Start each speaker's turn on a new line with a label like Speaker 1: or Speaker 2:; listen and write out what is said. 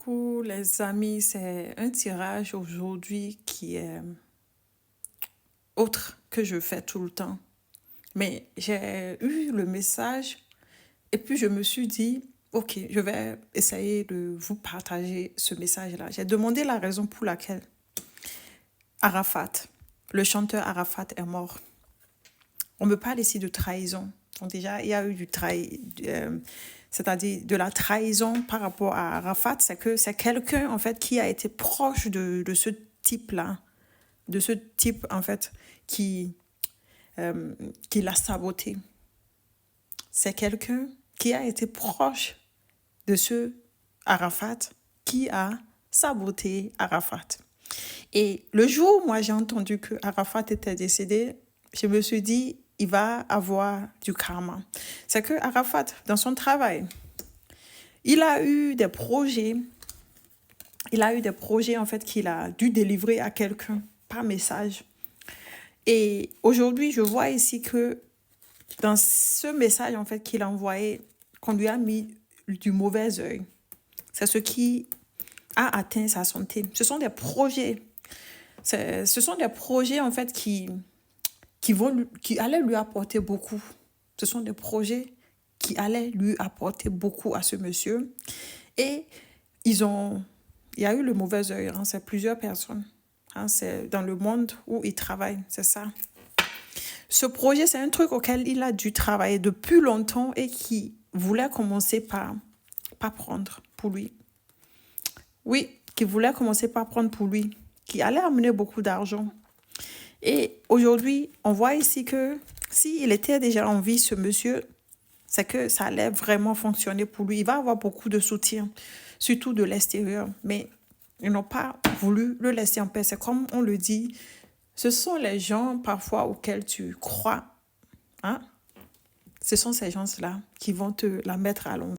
Speaker 1: Coucou les amis, c'est un tirage aujourd'hui qui est autre que je fais tout le temps. Mais j'ai eu le message et puis je me suis dit, ok, je vais essayer de vous partager ce message-là. J'ai demandé la raison pour laquelle Arafat, le chanteur Arafat est mort. On me parle ici de trahison. Donc déjà, il y a eu c'est-à-dire de la trahison par rapport à Arafat, c'est que c'est quelqu'un en fait qui a été proche de ce type-là, de ce type en fait qui, qui l'a saboté. C'est quelqu'un qui a été proche de ce Arafat qui a saboté Arafat. Et le jour où moi j'ai entendu que Arafat était décédé, je me suis dit, il va avoir du karma. C'est que Arafat, dans son travail, il a eu des projets en fait qu'il a dû délivrer à quelqu'un par message. Et aujourd'hui, je vois ici que dans ce message en fait qu'il a envoyé, qu'on lui a mis du mauvais œil. C'est ce qui a atteint sa santé. Ce sont des projets. Ce sont des projets en fait qui allaient lui apporter beaucoup. Ce sont des projets qui allaient lui apporter beaucoup à ce monsieur. Et il y a eu le mauvais œil. C'est plusieurs personnes. C'est dans le monde où il travaille. C'est ça. Ce projet, c'est un truc auquel il a dû travailler depuis longtemps et qui voulait commencer par prendre pour lui. Oui, qui voulait commencer par prendre pour lui, qui allait amener beaucoup d'argent. Et aujourd'hui, on voit ici que s'il était déjà en vie, ce monsieur, c'est que ça allait vraiment fonctionner pour lui. Il va avoir beaucoup de soutien, surtout de l'extérieur. Mais ils n'ont pas voulu le laisser en paix. C'est comme on le dit, ce sont les gens parfois auxquels tu crois. Ce sont ces gens-là qui vont te la mettre à l'envers.